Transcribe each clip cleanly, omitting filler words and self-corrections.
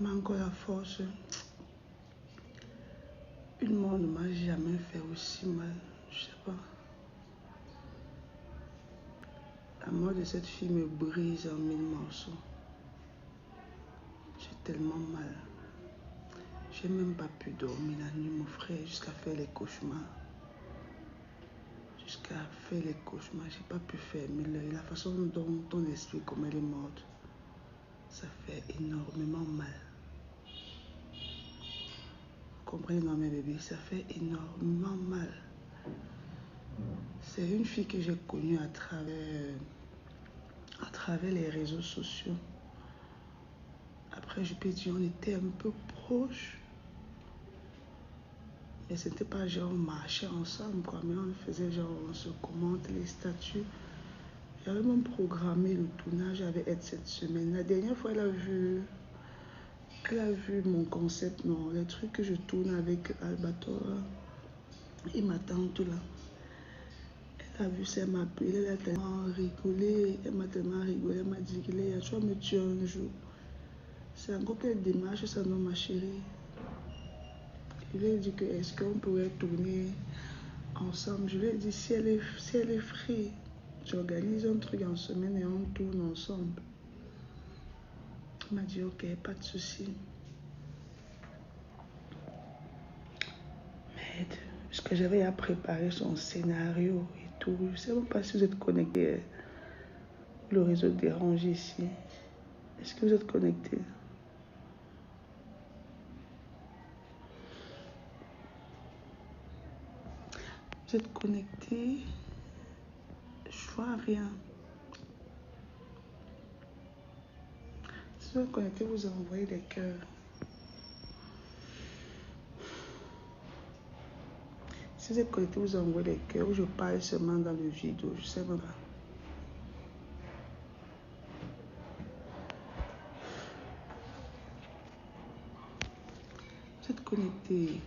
manque la force. Une mort ne m'a jamais fait aussi mal. Je sais pas. La mort de cette fille me brise en 1000 morceaux. J'ai tellement mal. J'ai même pas pu dormir la nuit, mon frère, jusqu'à faire les cauchemars. Jusqu'à faire les cauchemars, j'ai pas pu fermer l'œil. La façon dont on explique comment elle est morte, ça fait énormément mal. Vous comprenez, non, mes bébés, ça fait énormément mal. C'est une fille que j'ai connue à travers les réseaux sociaux. Après, je peux dire, on était un peu proches. Mais c'était pas genre on marchait ensemble, quoi. Mais on faisait genre, on se commente les statuts. J'avais même programmé le tournage avec elle cette semaine. La dernière fois, elle a vu mon concept, non, les trucs que je tourne avec Albator et ma tante là. Elle a vu ça, elle m'a appelé, elle a tellement rigolé, elle m'a dit que tu vas me tuer un jour. C'est encore quelle démarche ça, non, ma chérie? Je lui ai dit que est-ce qu'on pourrait tourner ensemble. Je lui ai dit si elle est free, j'organise un truc en semaine et on tourne ensemble. Elle m'a dit ok, pas de souci. Mais parce que j'avais à préparer son scénario et tout. Je ne sais même pas si vous êtes connecté. Le réseau dérange ici. Est-ce que vous êtes connecté? Vous êtes connecté? Je vois rien. Si vous êtes connecté, vous envoyez des cœurs. Si vous êtes connecté, vous envoyez des cœurs. Ou je parle seulement dans le vidéo. Je ne sais même pas. Vous êtes connecté.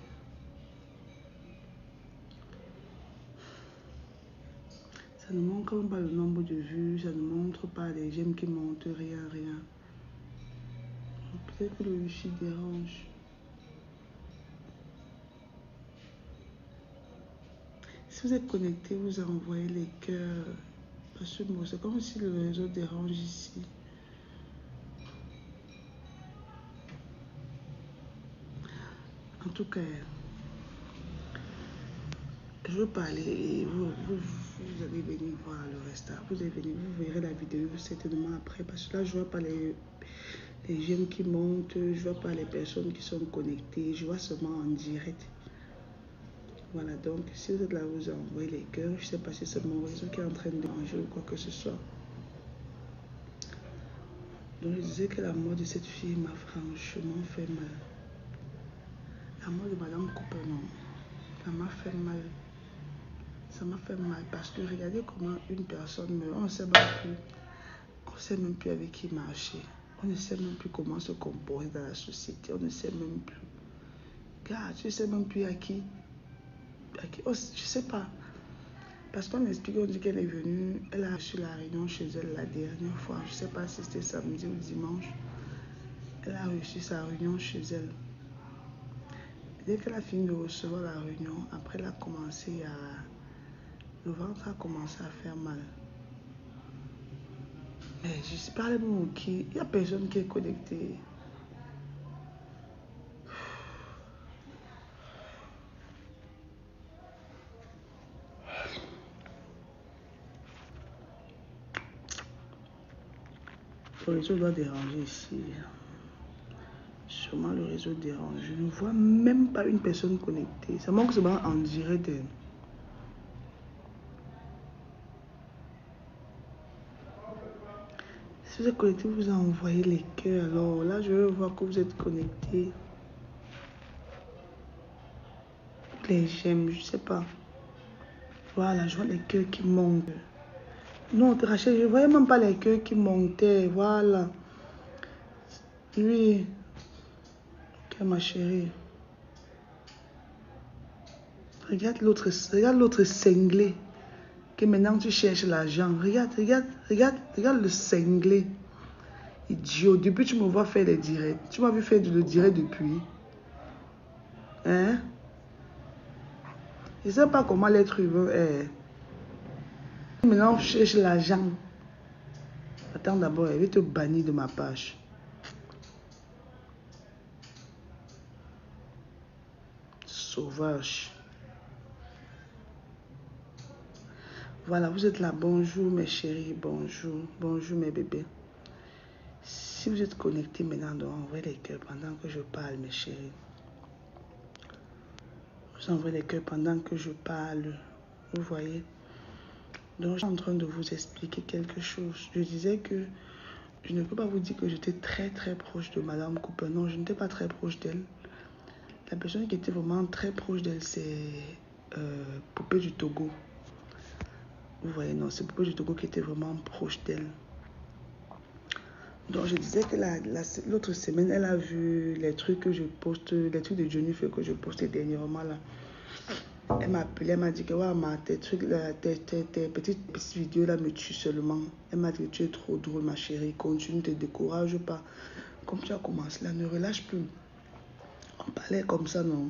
Ça ne montre même pas le nombre de vues, ça ne montre pas les j'aime qui montent, rien. Peut-être que le wifi dérange. Si vous êtes connecté, vous envoyez les cœurs. Parce que c'est comme si le réseau dérange ici. En tout cas, je veux parler et vous allez venir voir le reste. Vous verrez la vidéo certainement après. Parce que là, je vois pas les j'aime qui montent, je vois pas les personnes qui sont connectées. Je vois seulement en direct. Voilà, donc si vous êtes là, vous envoyez les cœurs. Je ne sais pas si c'est mon réseau qui est en train de manger ou quoi que ce soit. Donc je disais que la mort de cette fille m'a franchement fait mal. La mort de Madame Cooper, non. Ça m'a fait mal. Ça m'a fait mal parce que regardez comment une personne meurt. On ne sait même plus avec qui marcher. On ne sait même plus comment se comporter dans la société. On ne sait même plus. Regarde, tu ne sais même plus à qui. Oh, je ne sais pas. Parce qu'on explique, on dit qu'elle est venue, elle a reçu la réunion chez elle la dernière fois. Je ne sais pas si c'était samedi ou dimanche. Elle a reçu sa réunion chez elle. Dès qu'elle a fini de recevoir la réunion, après elle a commencé à... Le ventre a commencé à faire mal. Mais je ne sais pas le mot qui... Il n'y a personne qui est connecté. Le réseau doit déranger ici. Sûrement le réseau dérange. Je ne vois même pas une personne connectée. Ça manque seulement en direct. Si vous êtes connecté, vous envoyez les cœurs. Alors là, je veux voir que vous êtes connecté. Les j'aime, je ne sais pas. Voilà, je vois les cœurs qui montent. Non, Rachel, je ne voyais même pas les cœurs qui montaient. Voilà. Oui. Ok, ma chérie. Regarde l'autre cinglé. que maintenant tu cherches l'argent. Regarde le cinglé. Idiot. Depuis tu me vois faire les directs. Tu m'as vu faire le direct depuis. Hein? Je ne sais pas comment l'être humain est. Maintenant, je cherche l'argent. Attends d'abord, elle va te bannir de ma page. Sauvage. Voilà, vous êtes là. Bonjour mes chéris, bonjour. Bonjour mes bébés. Si vous êtes connectés maintenant, donc envoyez les cœurs pendant que je parle, mes chéris. Vous envoyez les cœurs pendant que je parle. Vous voyez? Donc, je suis en train de vous expliquer quelque chose. Je disais que je ne peux pas vous dire que j'étais très très proche de Madame Cooper. Non, je n'étais pas très proche d'elle. La personne qui était vraiment très proche d'elle, c'est Poupée du Togo. Vous voyez, non, c'est Poupée du Togo qui était vraiment proche d'elle. Donc, je disais que l'autre semaine, elle a vu les trucs que je poste, les trucs de Jennifer que je postais dernièrement là. Elle m'a appelé, elle m'a dit que ouais, tes trucs là, tes petites vidéos là me tuent seulement. Elle m'a dit que tu es trop drôle, ma chérie. Continue, ne te décourage pas. Comme tu as commencé là, ne relâche plus. On parlait comme ça, non.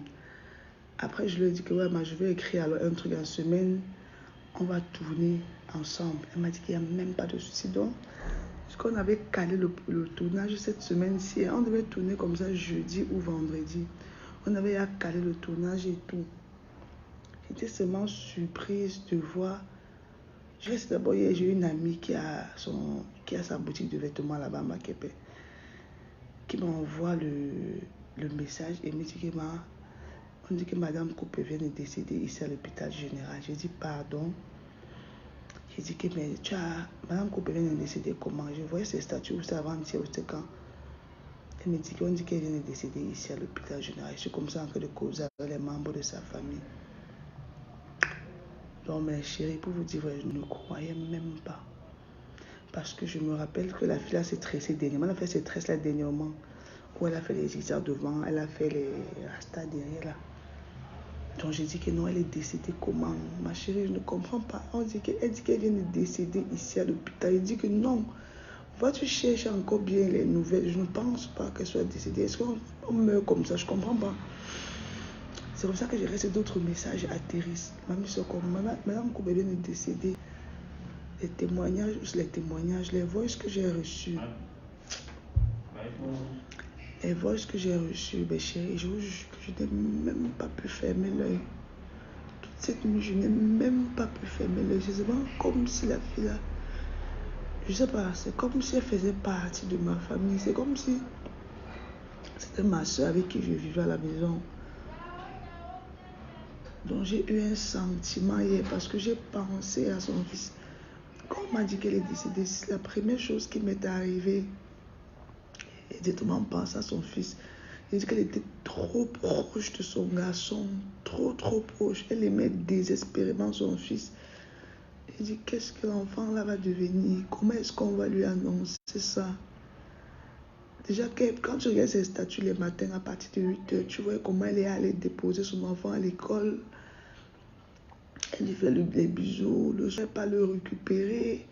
Après, je lui ai dit que ouais, je vais écrire alors un truc en semaine. On va tourner ensemble. Elle m'a dit qu'il n'y a même pas de souci. Donc, parce qu'on avait calé le tournage cette semaine-ci. On devait tourner comme ça jeudi ou vendredi. On avait calé le tournage et tout. J'étais seulement surprise de voir. D'abord, j'ai une amie qui a sa boutique de vêtements là-bas à Makepe, qui m'envoie le message et me dit que on dit que Madame Coupe vient de décéder ici à l'hôpital général. J'ai dit pardon. J'ai dit que mais Madame Coupe vient de décéder comment? Je voyais ses statuts où c'est avant-hier ou c'était quand? Elle me dit qu'on dit qu'elle vient de décéder ici à l'hôpital général. Je suis comme ça en train de causer avec les membres de sa famille. Donc mes chéris, pour vous dire, je ne croyais même pas. Parce que je me rappelle que la fille là s'est tressée dernièrement. Elle a fait ses tresses là dernièrement. Où elle a fait les zigzags devant, elle a fait les rastas derrière là. Donc j'ai dit que non, elle est décédée comment? Ma chérie, je ne comprends pas. Elle dit qu'elle vient de décéder ici à l'hôpital. Elle dit que non. Va-tu chercher encore bien les nouvelles? Je ne pense pas qu'elle soit décédée. Est-ce qu'on meurt comme ça? Je ne comprends pas. C'est comme ça que j'ai reçu d'autres messages atterrissent. Mamie, c'est comme Madame Koubé vient de décéder. Les témoignages, les voix que j'ai reçues. Les voix que j'ai reçues, mes chéris, je vous jure que je n'ai même pas pu fermer l'œil. Toute cette nuit, je n'ai même pas pu fermer l'œil. C'est vraiment comme si la fille là, je sais pas, c'est comme si elle faisait partie de ma famille. C'est comme si c'était ma soeur avec qui je vivais à la maison. Donc j'ai eu un sentiment hier parce que j'ai pensé à son fils. Quand on m'a dit qu'elle est décédée, c'est la première chose qui m'est arrivée. Et directement pense à son fils. Elle dit qu'elle était trop proche de son garçon. Trop proche. Elle aimait désespérément son fils. Elle dit qu'est-ce que l'enfant là va devenir? Comment est-ce qu'on va lui annoncer ça? Déjà, quand tu regardes ses statuts les matins à partir de 8h, tu vois comment elle est allée déposer son enfant à l'école. Elle lui fait les bisous, le soir, pas le récupérer.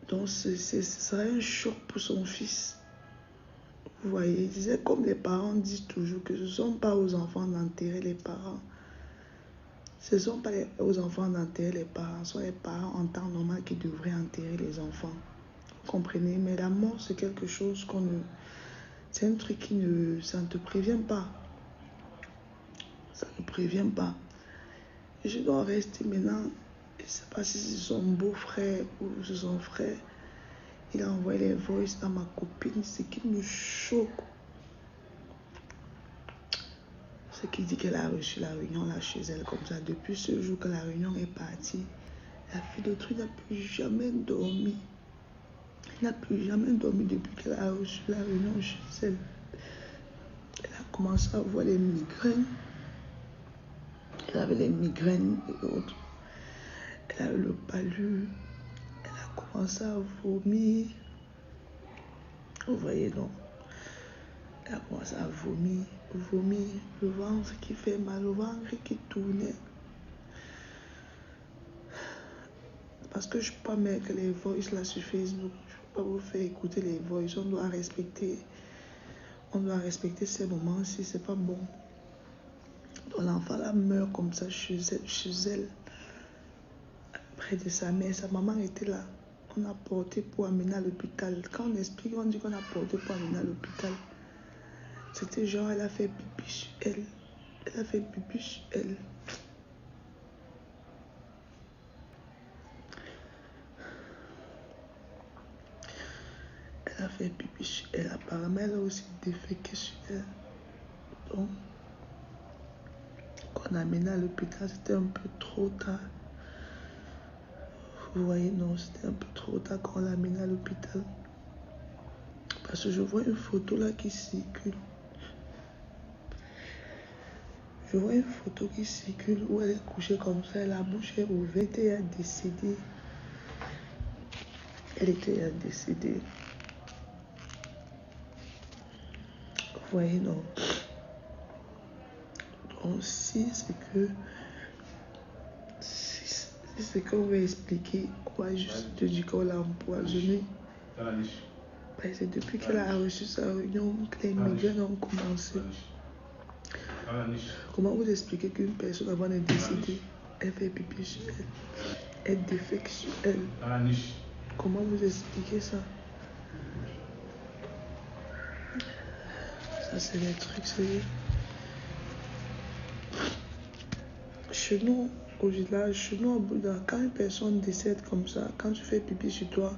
Donc, ce serait un choc pour son fils. Vous voyez, il disait, comme les parents disent toujours, que ce ne sont pas aux enfants d'enterrer les parents. Ce ne sont pas aux enfants d'enterrer les parents, ce sont les parents en temps normal qui devraient enterrer les enfants. Vous comprenez? Mais la mort, c'est quelque chose qu'on ne... C'est un truc qui ne... Ça ne te prévient pas. Ça ne prévient pas. Et je dois rester maintenant... Je ne sais pas si c'est son beau-frère ou son frère. Il a envoyé les voices à ma copine. Ce qui me choque, c'est qu'il dit qu'elle a reçu la réunion là chez elle comme ça. Depuis ce jour que la réunion est partie, la fille de truc n'a plus jamais dormi. Elle n'a plus jamais dormi depuis qu'elle a reçu la réunion chez elle. Elle a commencé à avoir les migraines. Elle avait les migraines et autres. Elle a eu le palu. Elle a commencé à vomir. Vous voyez donc. Elle a commencé à vomir, le ventre qui fait mal, le ventre qui tournait. Parce que je ne peux pas mettre les voices là sur Facebook. Je ne peux pas vous faire écouter les voices. On doit respecter ces moments-ci. C'est pas bon. Donc l'enfant là meurt comme ça chez elle, près de sa mère. Sa maman était là. On a porté pour amener à l'hôpital. Quand on explique, on dit qu'on a porté pour amener à l'hôpital. C'était genre, elle a fait pipi sur elle. Elle a fait pipi sur elle. Elle a fait pipi sur elle. Apparemment, elle a aussi déféqué sur elle. Donc, quand on a amené à l'hôpital, c'était un peu trop tard. Vous voyez, non, c'était un peu trop tard quand on l'a amené à l'hôpital. Parce que je vois une photo là qui circule. Je vois une photo qui circule où elle est couchée comme ça, la bouche est ouverte et elle est décédée. Elle était décédée. Vous voyez, non. Donc, si c'est qu'on va expliquer, on va juste te dire qu'on l'a empoisonné. C'est depuis qu'elle a reçu sa réunion que les médias ont commencé. Comment vous expliquer qu'une personne avant de décéder, elle fait pipi sur elle, elle défèque sur elle? Comment vous expliquer ça? Ça, c'est des trucs, c'est... Chez nous, au village, chez nous, au Bouddha, quand une personne décède comme ça, quand tu fais pipi sur toi,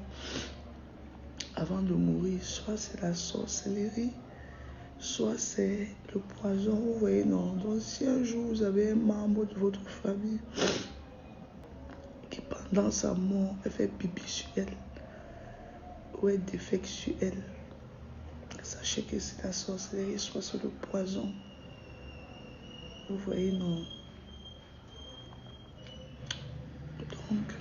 avant de mourir, soit c'est la sorcellerie, soit c'est le poison, vous voyez, non. Donc, si un jour vous avez un membre de votre famille qui, pendant sa mort, elle fait pipi sur elle, ou elle défèque sur elle, sachez que c'est la sorcellerie, soit c'est le poison. Vous voyez, non. Donc,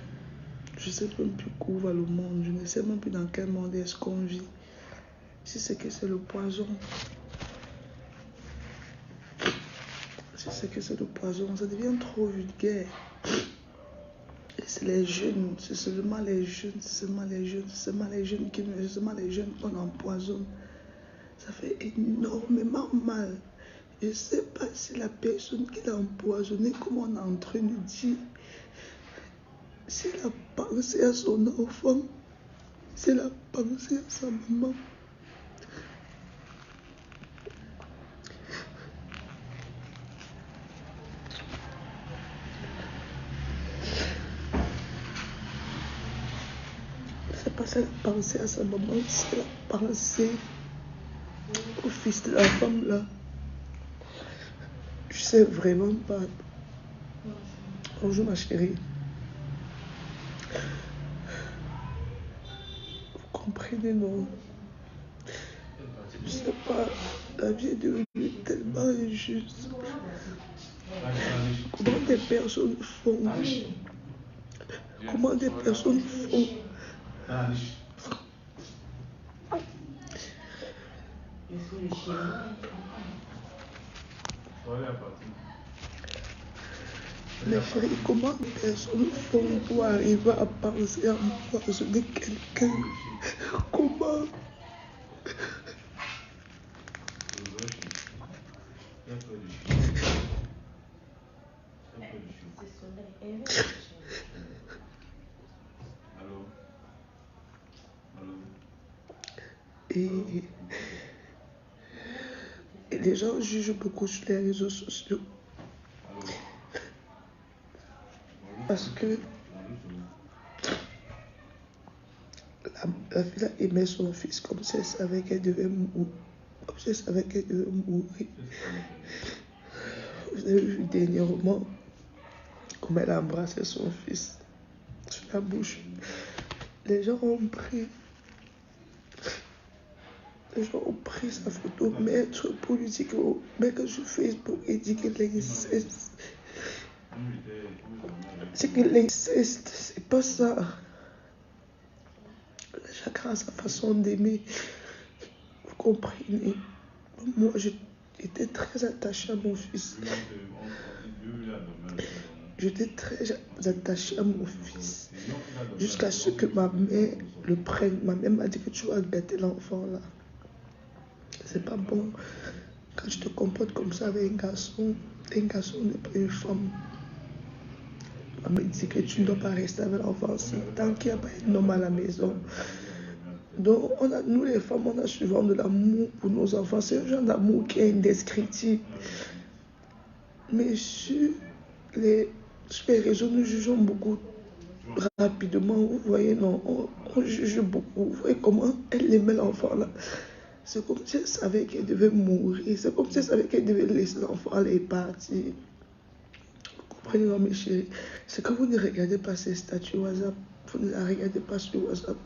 je ne sais même plus où va le monde. Je ne sais même plus dans quel monde est-ce qu'on vit. Si c'est que c'est le poison. Si c'est que c'est le poison, ça devient trop vulgaire. Et c'est les jeunes, c'est seulement les jeunes, c'est seulement les jeunes qu'on empoisonne. Ça fait énormément mal. Je ne sais pas si la personne qui l'a empoisonné, comme on est en train de dire, s'il a pensé à son enfant, s'il a pensé à sa maman. C'est pas si elle a pensé à sa maman, si elle a pensé au fils de la femme là. Je sais vraiment pas. Bonjour ma chérie. Vous comprenez, non? Je sais pas, la vie est devenue tellement injuste. Comment des personnes font? Comment des personnes font? Mais chérie, comment des personnes font pour arriver à penser à empoisonner quelqu'un? Comment? Et les gens jugent beaucoup sur les réseaux sociaux. Parce que la fille aimait son fils comme si elle savait qu'elle devait mourir. Comme si elle savait qu'elle devait mourir. Vous avez vu dernièrement comment elle a embrassé son fils sur la bouche. Les gens ont pris sa photo, mettre pour lui dire que sur Facebook et dire que l'inceste. C'est que l'inceste, c'est pas ça. Chacun a sa façon d'aimer. Vous comprenez? Moi, j'étais très attachée à mon fils. J'étais très attachée à mon fils. Jusqu'à ce que ma mère le prenne. Ma mère m'a dit que tu vas gâter l'enfant là. C'est pas bon. Quand tu te comportes comme ça avec un garçon n'est pas une femme. Ma mère dit que tu ne dois pas rester avec l'enfant tant qu'il n'y a pas un homme à la maison. Donc, nous les femmes, on a souvent de l'amour pour nos enfants. C'est un genre d'amour qui est indescriptible. Mais sur les réseaux, nous jugeons beaucoup rapidement. Vous voyez, non, on juge beaucoup. Vous voyez comment elle aimait l'enfant là. C'est comme si elle savait qu'elle devait mourir. C'est comme si elle savait qu'elle devait laisser l'enfant aller partir. Vous comprenez, non, mes chéris? C'est que vous ne regardez pas ses statuts WhatsApp. Vous ne la regardez pas sur WhatsApp.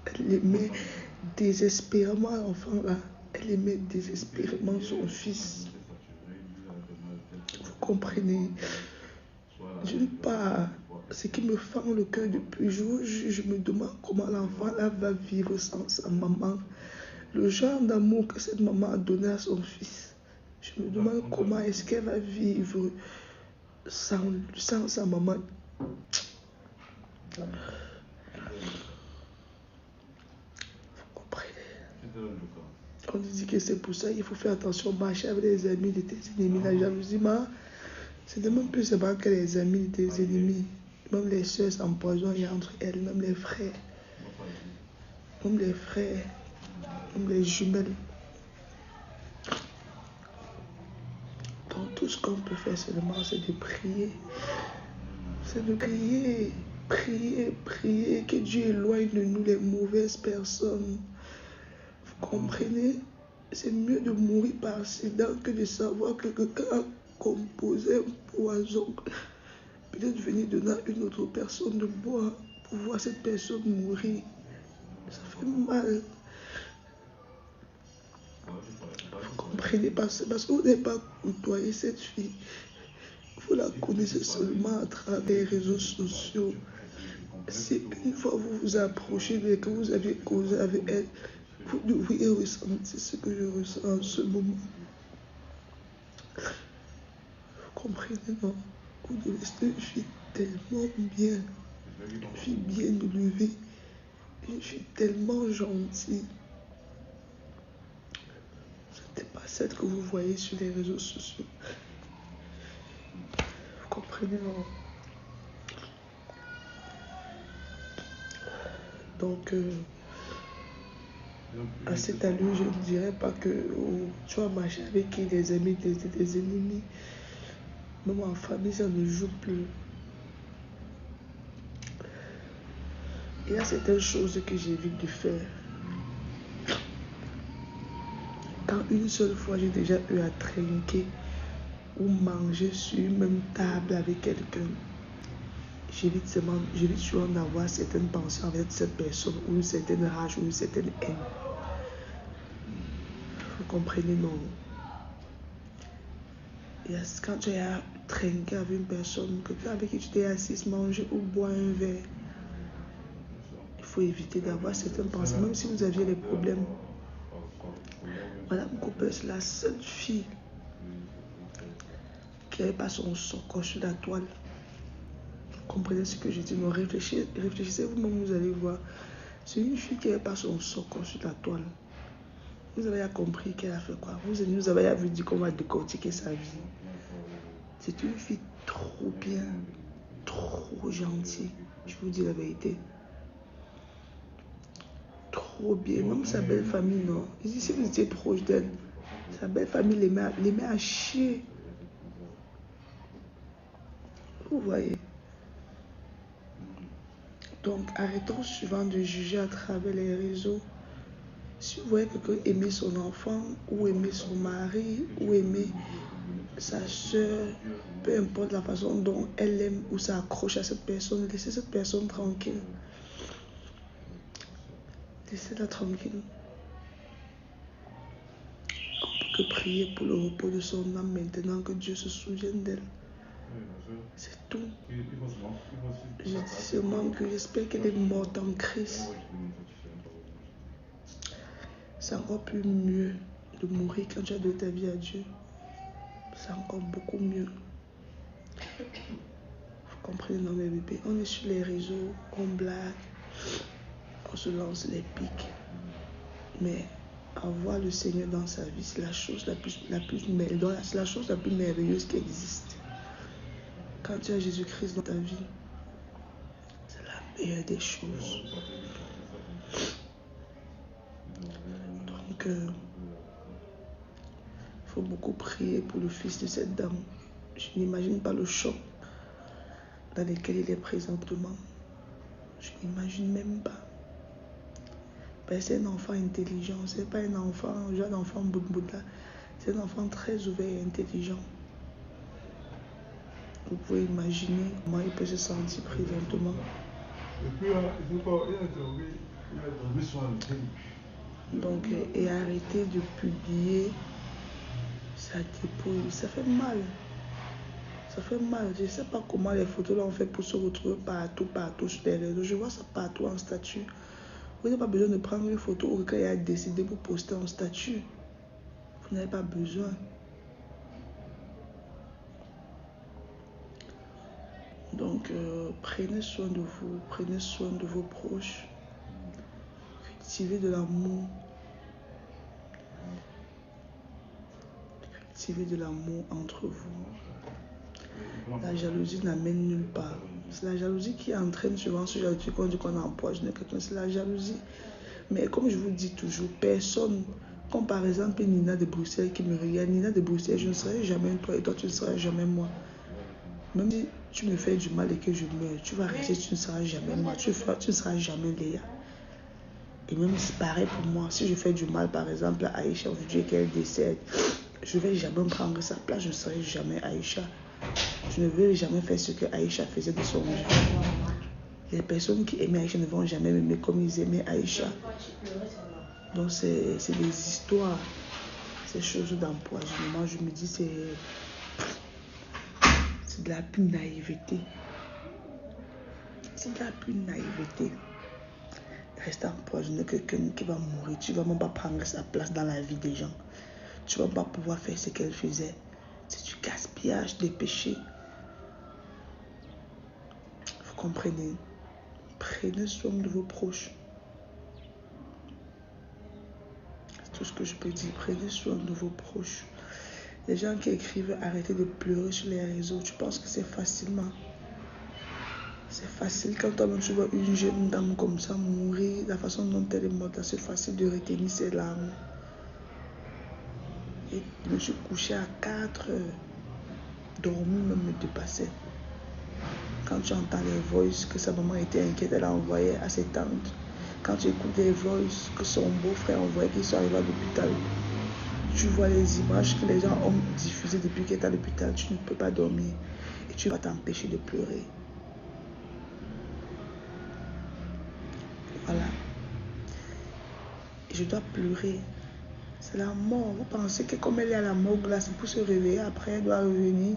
Elle aimait désespérément l'enfant là. Elle aimait désespérément son fils. Vous comprenez? D'une part, ce qui me fend le cœur depuis jour, je me demande comment l'enfant là va vivre sans sa maman. Le genre d'amour que cette maman a donné à son fils. Je me demande comment est-ce qu'elle va vivre sans sa maman. Vous comprenez? On dit que c'est pour ça qu'il faut faire attention, marcher avec les amis de tes ennemis. La jalousie, c'est de même plus c'est pas que les amis de tes ennemis. Même les soeurs s'empoisonnent entre elles, même les frères. Même les frères, même les jumelles. Donc tout ce qu'on peut faire seulement, c'est de prier. C'est de prier, prier, que Dieu éloigne de nous les mauvaises personnes. Vous comprenez? C'est mieux de mourir par accident que de savoir que quelqu'un a composé un poison. Peut-être venir donner à une autre personne de boire pour voir cette personne mourir. Ça fait mal. Vous comprenez? Parce que vous n'avez pas côtoyé cette fille. Vous la connaissez seulement à travers les réseaux sociaux. Si une fois vous vous approchez d'elle, que vous avez causé avec elle, vous devriez ressentir ce que je ressens en ce moment. Vous comprenez, non? Vous devez être une fille tellement bien, une fille bien élevée, une fille tellement gentille. Ce n'est pas celle que vous voyez sur les réseaux sociaux. Vous comprenez, non? Donc, à cette allure, je ne dirais pas que tu vas marcher avec qui des amis, des ennemis. Même en famille, ça ne joue plus. Il y a certaines choses que j'évite de faire. Quand une seule fois j'ai déjà eu à trinquer ou manger sur une même table avec quelqu'un, j'évite souvent d'avoir certaines pensées avec cette personne, ou une certaine rage, ou une certaine haine. Vous comprenez, non? Quand tu as trinqué avec une personne, quelqu'un avec qui tu t'es assise, manger ou boire un verre, il faut éviter d'avoir certaines pensées, même si vous aviez des problèmes. Madame Cooper, c'est la seule fille qui n'avait pas son socle sur la toile. Vous comprenez ce que je dis? Non, réfléchissez vous-même, vous allez voir. C'est une fille qui n'avait pas son socle sur la toile. Vous avez compris qu'elle a fait quoi? Vous avez vu dire qu'on va décortiquer sa vie. C'est une fille trop bien, trop gentille. Je vous dis la vérité. Trop bien. Même sa belle famille, non. Ici, si vous étiez proche d'elle, sa belle famille les met à chier. Vous voyez? Donc, arrêtons souvent de juger à travers les réseaux. Si vous voyez quelqu'un aimer son enfant, ou aimer son mari, ou aimer sa soeur, peu importe la façon dont elle aime ou s'accroche à cette personne, laissez cette personne tranquille. Laissez-la tranquille. On peut que prier pour le repos de son âme maintenant, que Dieu se souvienne d'elle. C'est tout. Je dis seulement que j'espère qu'elle est morte en Christ. C'est encore plus mieux de mourir quand tu as donné ta vie à Dieu. C'est encore beaucoup mieux. Vous Comprenez, non, mes bébés. On est sur les réseaux, on blague, on se lance les pics. Mais avoir le Seigneur dans sa vie, c'est la chose c'est la chose la plus merveilleuse qui existe. Quand tu as Jésus-Christ dans ta vie, c'est la meilleure des choses. Donc, il faut beaucoup prier pour le fils de cette dame. Je n'imagine pas le choc dans lequel il est présentement. Je n'imagine même pas. C'est un enfant intelligent. C'est pas un enfant, un genre d'enfant boubouda. C'est un enfant très ouvert et intelligent. Vous pouvez imaginer comment il peut se sentir présentement. Donc, et arrêter de publier sa dépouille, ça fait mal. Ça fait mal. Je ne sais pas comment les photos là ont fait pour se retrouver partout sur les réseaux. Je vois ça partout en statut. Vous n'avez pas besoin de prendre une photo ou quand il a décidé pour poster en statut. Vous n'avez pas besoin. Donc, prenez soin de vous, prenez soin de vos proches. Cultivez de l'amour. Cultivez de l'amour entre vous. La jalousie n'amène nulle part. C'est la jalousie qui entraîne souvent ce genre de truc qu'on dit qu'on empoisonne quelqu'un. C'est la jalousie. Mais comme je vous dis toujours, personne, comme par exemple Nina de Bruxelles qui me regarde, Nina de Bruxelles, je ne serai jamais toi et toi tu ne seras jamais moi. Même si tu me fais du mal et que je meurs, tu vas rester, tu ne seras jamais moi. Tu ne seras jamais Léa. Et même c'est pareil pour moi. Si je fais du mal, par exemple, à Aïcha aujourd'hui et qu'elle décède, je ne vais jamais prendre sa place. Je ne serai jamais Aïcha. Je ne vais jamais faire ce que Aïcha faisait de son vivant. Les personnes qui aimaient Aïcha ne vont jamais m'aimer comme ils aimaient Aïcha. Donc c'est des histoires, ces choses d'empoisonnement. Je me dis c'est de la pure naïveté. C'est de la pure naïveté. Rester empoisonné, quelqu'un qui va mourir, tu ne vas même pas prendre sa place dans la vie des gens. Tu ne vas pas pouvoir faire ce qu'elle faisait. C'est du gaspillage, des péchés. Vous comprenez? Prenez soin de vos proches. C'est tout ce que je peux dire. Prenez soin de vos proches. Les gens qui écrivent arrêtez de pleurer sur les réseaux, tu penses que c'est facilement. C'est facile quand toi-même tu vois une jeune dame comme ça mourir, la façon dont elle est morte, c'est facile de retenir ses larmes. Et je me suis couchée à 4 heures. Dormir même me dépassait. Quand tu entends les voices que sa maman était inquiète, elle a envoyé à ses tantes. Quand tu écoutes les voices que son beau-frère envoyait, qu'ils sont arrivés à l'hôpital, tu vois les images que les gens ont diffusées depuis qu'elle est à l'hôpital, tu ne peux pas dormir et tu vas t'empêcher de pleurer. Voilà. Et je dois pleurer. C'est la mort. Vous pensez que comme elle est à la morgue là, c'est pour se réveiller après, elle doit revenir.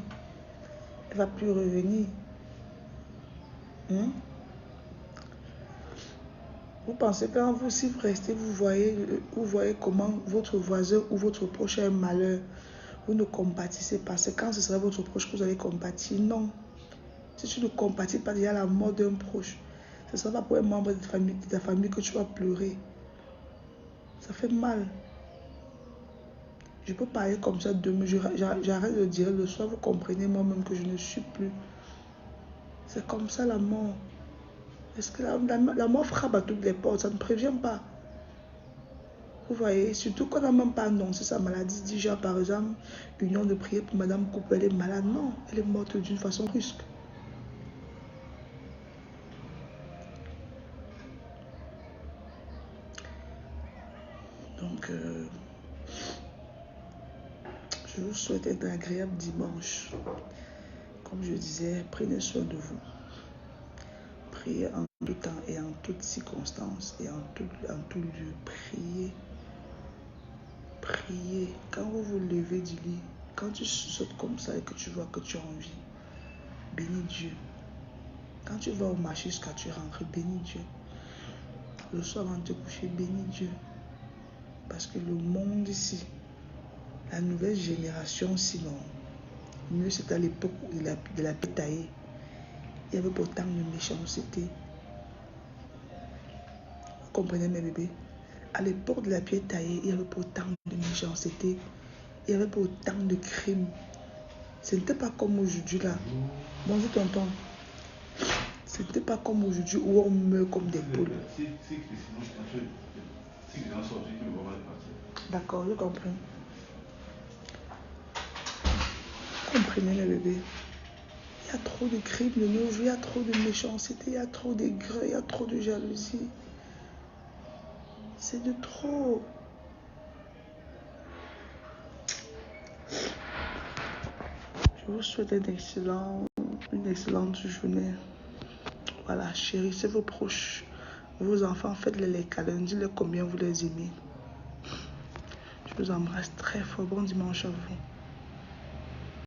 Elle ne va plus revenir. Vous pensez que quand vous, si vous restez, vous voyez comment votre voisin ou votre proche a un malheur. Vous ne compatissez pas. C'est quand ce sera votre proche que vous allez compatir. Non. Si tu ne compatis pas déjà la mort d'un proche, ce ne sera pas pour un membre de ta famille que tu vas pleurer. Ça fait mal. Je peux parler comme ça demain. J'arrête de dire le soir. Vous comprenez moi-même que je ne suis plus. C'est comme ça la mort. Est-ce que la mort frappe à toutes les portes? Ça ne prévient pas. Vous voyez, surtout qu'on n'a même pas annoncé sa maladie. Dit genre par exemple, union de prière pour Madame Coupe, elle est malade. Non, elle est morte d'une façon brusque. Donc, je vous souhaite un agréable dimanche. Comme je disais, prenez soin de vous. Priez en tout temps et en toutes circonstances et en tout lieu. Priez. Priez. Quand vous vous levez du lit, quand tu sautes comme ça et que tu vois que tu as envie, bénis Dieu. Quand tu vas au marché jusqu'à tu rentres, bénis Dieu. Le soir avant de te coucher, bénis Dieu. Parce que le monde ici, la nouvelle génération, sinon, mieux c'est à l'époque de la pétaillée. Il y avait autant de méchanceté. Vous comprenez mes bébés? À l'époque de la pierre taillée, il y avait autant de méchanceté. Il y avait autant de crimes. Ce n'était pas comme aujourd'hui là. Bonjour tonton. Ce n'était pas comme aujourd'hui où on meurt comme des poules. D'accord, je comprends. Comprenez les bébés. Il y a trop de crimes de nos jours, il y a trop de méchanceté, il y a trop d'aigreur, il y a trop de jalousie. C'est de trop. Je vous souhaite une excellente journée. Voilà, chérissez vos proches, vos enfants, faites-les les câlins, dites-les combien vous les aimez. Je vous embrasse très fort. Bon dimanche à vous.